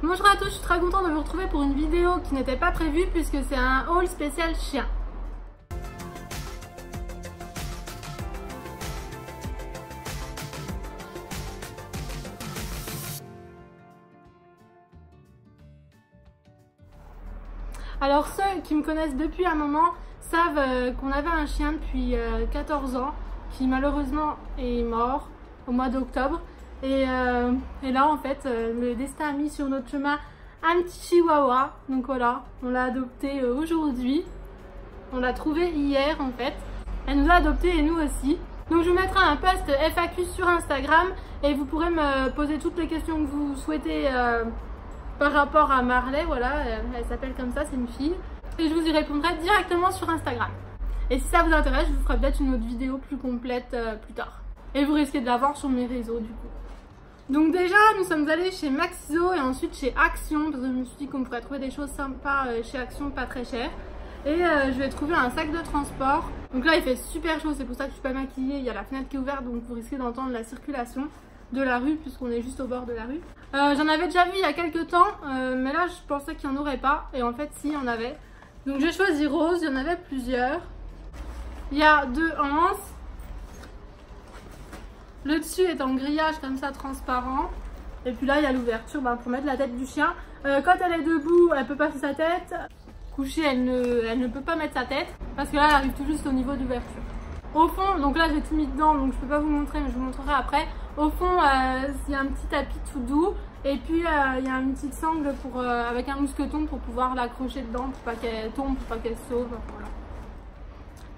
Bonjour à tous, je suis très contente de vous retrouver pour une vidéo qui n'était pas prévue puisque c'est un haul spécial chien. Alors ceux qui me connaissent depuis un moment savent qu'on avait un chien depuis 14 ans qui malheureusement est mort au mois d'octobre. Et là en fait le destin a mis sur notre chemin un petit chihuahua. Donc voilà, on l'a adopté aujourd'hui. On l'a trouvé hier en fait. Elle nous a adopté et nous aussi. Donc je vous mettrai un post FAQ sur Instagram et vous pourrez me poser toutes les questions que vous souhaitez par rapport à Marley. Voilà, elle s'appelle comme ça, c'est une fille. Et je vous y répondrai directement sur Instagram. Et si ça vous intéresse, je vous ferai peut-être une autre vidéo plus complète plus tard. Et vous risquez de la voir sur mes réseaux du coup. Donc déjà, nous sommes allés chez Maxiso et ensuite chez Action, parce que je me suis dit qu'on pourrait trouver des choses sympas chez Action, pas très cher. Et je vais trouver un sac de transport. Donc là, il fait super chaud, c'est pour ça que je suis pas maquillée. Il y a la fenêtre qui est ouverte, donc vous risquez d'entendre la circulation de la rue, puisqu'on est juste au bord de la rue. J'en avais déjà vu il y a quelques temps, mais là, je pensais qu'il n'y en aurait pas. Et en fait, si, il y en avait. Donc j'ai choisi rose, il y en avait plusieurs. Il y a deux anses. Le dessus est en grillage comme ça transparent. Et puis là il y a l'ouverture pour mettre la tête du chien. Quand elle est debout, elle peut passer sa tête. Couchée, elle ne peut pas mettre sa tête. Parce que là elle arrive tout juste au niveau d'ouverture. Au fond, donc là j'ai tout mis dedans, donc je peux pas vous montrer, mais je vous montrerai après. Au fond, il y a un petit tapis tout doux. Et puis il y a une petite sangle avec un mousqueton pour pouvoir l'accrocher dedans, pour pas qu'elle tombe, pour pas qu'elle se sauve. Voilà.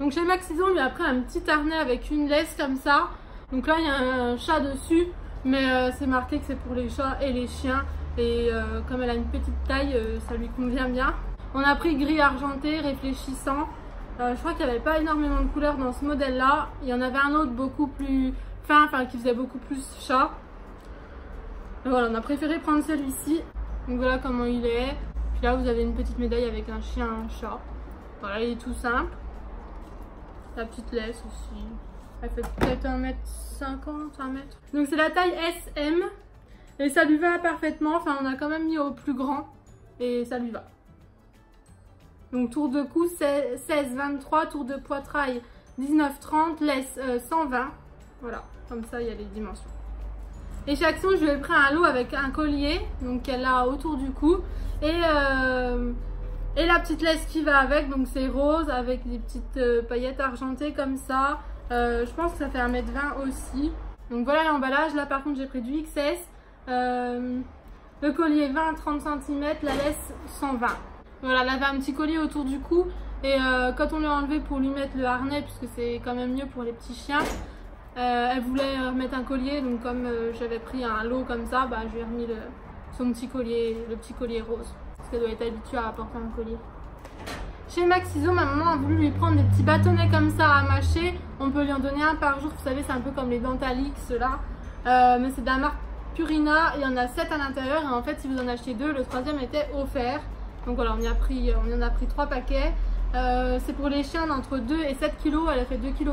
Donc chez Maxiso, on lui a pris un petit harnais avec une laisse comme ça. Donc là il y a un chat dessus, mais c'est marqué que c'est pour les chats et les chiens. Et comme elle a une petite taille, ça lui convient bien. On a pris gris argenté, réfléchissant. Je crois qu'il n'y avait pas énormément de couleurs dans ce modèle là. Il y en avait un autre beaucoup plus fin, qui faisait beaucoup plus chat. Et voilà, on a préféré prendre celui-ci. Donc voilà comment il est. Puis là vous avez une petite médaille avec un chien et un chat. Voilà, il est tout simple. La petite laisse aussi. Elle fait peut-être 1m50, 1 mètre. Donc c'est la taille SM. Et ça lui va parfaitement. Enfin, on a quand même mis au plus grand. Et ça lui va. Donc tour de cou 16-23. Tour de poitrail 19-30. Laisse 120. Voilà, comme ça il y a les dimensions. Et chez Action, je lui ai pris un lot avec un collier. Donc elle a autour du cou. Et la petite laisse qui va avec. Donc c'est rose avec des petites paillettes argentées comme ça. Je pense que ça fait 1m20 aussi. Donc voilà l'emballage. Là par contre j'ai pris du XS. Le collier 20-30 cm, la laisse 120. Voilà, elle avait un petit collier autour du cou. Et quand on l'a enlevé pour lui mettre le harnais, puisque c'est quand même mieux pour les petits chiens, elle voulait remettre un collier. Donc comme j'avais pris un lot comme ça, je lui ai remis son petit collier, le petit collier rose. Parce qu'elle doit être habituée à porter un collier. Chez Maxiso, ma maman a voulu lui prendre des petits bâtonnets comme ça à mâcher. On peut lui en donner un par jour. Vous savez, c'est un peu comme les Dentalix là. Mais c'est de la marque Purina. Il y en a 7 à l'intérieur. Et en fait, si vous en achetez 2, le 3e était offert. Donc voilà, on en a pris 3 paquets. C'est pour les chiens d'entre 2 et 7 kg. Elle a fait 2,5 kg.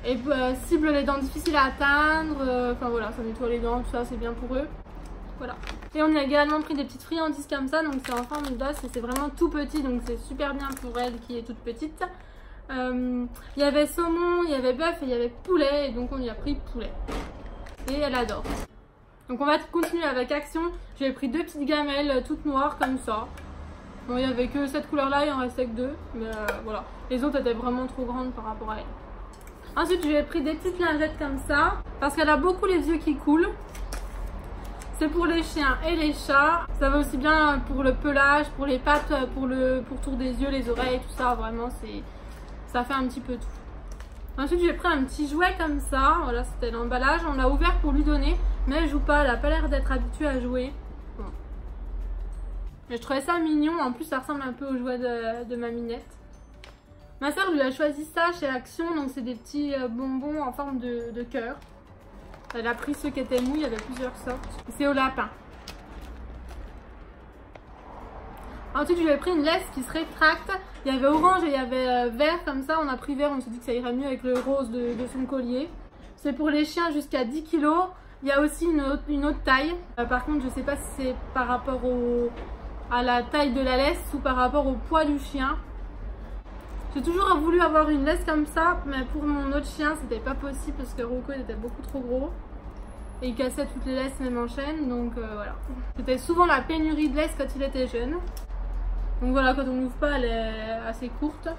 Et cible les dents difficiles à atteindre. Enfin voilà, ça nettoie les dents, tout ça, c'est bien pour eux. Voilà. Et on a également pris des petites friandises comme ça, donc c'est en forme d'os et c'est vraiment tout petit, donc c'est super bien pour elle qui est toute petite. Il y avait saumon, il y avait bœuf et il y avait poulet, et donc on y a pris poulet. Et elle adore. Donc on va continuer avec Action. J'ai pris 2 petites gamelles toutes noires comme ça. Bon, il n'y avait que cette couleur là, il en restait que 2, mais voilà. Les autres étaient vraiment trop grandes par rapport à elle. Ensuite, j'ai pris des petites lingettes comme ça, parce qu'elle a beaucoup les yeux qui coulent. C'est pour les chiens et les chats. Ça va aussi bien pour le pelage, pour les pattes, pour tour des yeux, les oreilles, tout ça. Vraiment, ça fait un petit peu tout. Ensuite, j'ai pris un petit jouet comme ça. Voilà, c'était l'emballage. On l'a ouvert pour lui donner, mais elle joue pas. Elle n'a pas l'air d'être habituée à jouer. Bon. Mais je trouvais ça mignon. En plus, ça ressemble un peu au jouet de ma minette. Ma soeur lui a choisi ça chez Action. Donc, c'est des petits bonbons en forme de cœur. Elle a pris ceux qui étaient mous, il y avait plusieurs sortes. C'est au lapin. Ensuite, je lui ai pris une laisse qui se rétracte. Il y avait orange et il y avait vert comme ça. On a pris vert, on s'est dit que ça irait mieux avec le rose de son collier. C'est pour les chiens jusqu'à 10 kg. Il y a aussi une autre taille. Par contre, je sais pas si c'est par rapport à la taille de la laisse ou par rapport au poids du chien. J'ai toujours voulu avoir une laisse comme ça, mais pour mon autre chien, c'était pas possible parce que Rocco il était beaucoup trop gros. Et il cassait toutes les laisses même en chaîne, donc voilà. C'était souvent la pénurie de laisse quand il était jeune. Donc voilà, quand on l'ouvre pas, elle est assez courte.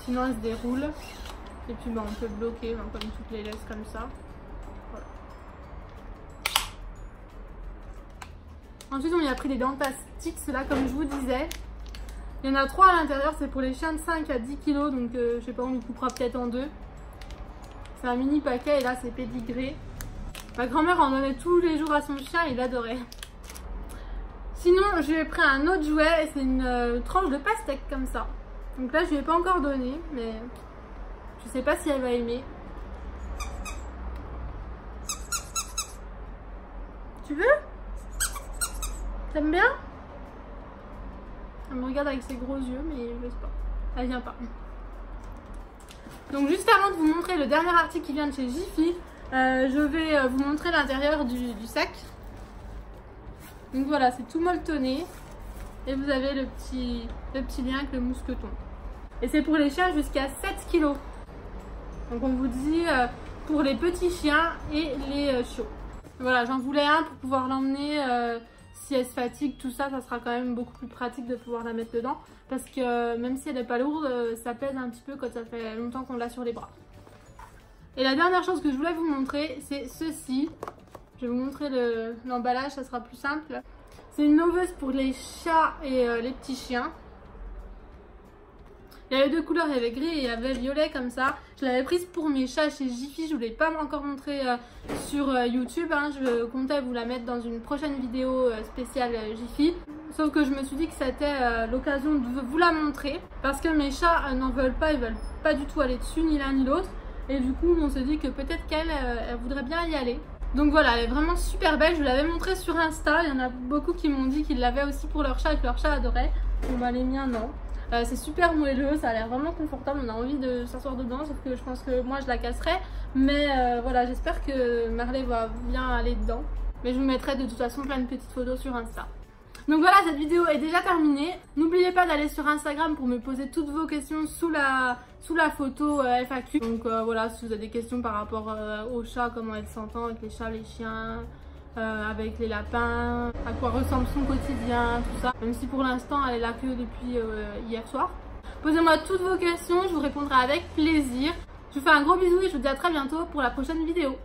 Sinon elle se déroule. Et puis on peut bloquer comme toutes les laisses comme ça. Voilà. Ensuite on y a pris des dents Stix là comme je vous disais. Il y en a 3 à l'intérieur, c'est pour les chiens de 5 à 10 kg, donc je sais pas, on lui coupera peut-être en 2. C'est un mini paquet et là c'est pédigré. Ma grand-mère en donnait tous les jours à son chien, il adorait. Sinon, je lui ai pris un autre jouet, c'est une tranche de pastèque comme ça. Donc là, je lui ai pas encore donné, mais je sais pas si elle va aimer. Tu veux? T'aimes bien? Elle me regarde avec ses gros yeux, mais je sais pas. Elle vient pas. Donc juste avant de vous montrer le dernier article qui vient de chez Jiffy, je vais vous montrer l'intérieur du sac. Donc voilà, c'est tout molletonné. Et vous avez le petit lien avec le mousqueton. Et c'est pour les chiens jusqu'à 7 kg. Donc on vous dit pour les petits chiens et les chiots. Voilà, j'en voulais un pour pouvoir l'emmener si elle se fatigue, tout ça, ça sera quand même beaucoup plus pratique de pouvoir la mettre dedans. Parce que même si elle n'est pas lourde, ça pèse un petit peu quand ça fait longtemps qu'on l'a sur les bras. Et la dernière chose que je voulais vous montrer, c'est ceci. Je vais vous montrer l'emballage, ça sera plus simple. C'est une noveuse pour les chats et les petits chiens. Il y avait 2 couleurs, il y avait gris et il y avait violet comme ça. Je l'avais prise pour mes chats chez Jiffy, je ne vous l'ai pas encore montré sur YouTube. Hein. Je comptais vous la mettre dans une prochaine vidéo spéciale Jiffy. Sauf que je me suis dit que c'était l'occasion de vous la montrer. Parce que mes chats n'en veulent pas, ils veulent pas du tout aller dessus, ni l'un ni l'autre. Et du coup, on s'est dit que peut-être qu'elle elle voudrait bien y aller. Donc voilà, elle est vraiment super belle. Je vous l'avais montrée sur Insta. Il y en a beaucoup qui m'ont dit qu'ils l'avaient aussi pour leur chat et que leur chat adorait. Bon bah les miens non. C'est super moelleux, ça a l'air vraiment confortable. On a envie de s'asseoir dedans, sauf que je pense que moi je la casserai. Mais voilà, j'espère que Marley va bien aller dedans. Mais je vous mettrai de toute façon plein de petites photos sur Insta. Donc voilà, cette vidéo est déjà terminée. N'oubliez pas d'aller sur Instagram pour me poser toutes vos questions sous la photo FAQ. Donc voilà, si vous avez des questions par rapport aux chats, comment elle s'entend avec les chats, les chiens, avec les lapins, à quoi ressemble son quotidien, tout ça. Même si pour l'instant elle est là que depuis hier soir. Posez-moi toutes vos questions, je vous répondrai avec plaisir. Je vous fais un gros bisou et je vous dis à très bientôt pour la prochaine vidéo.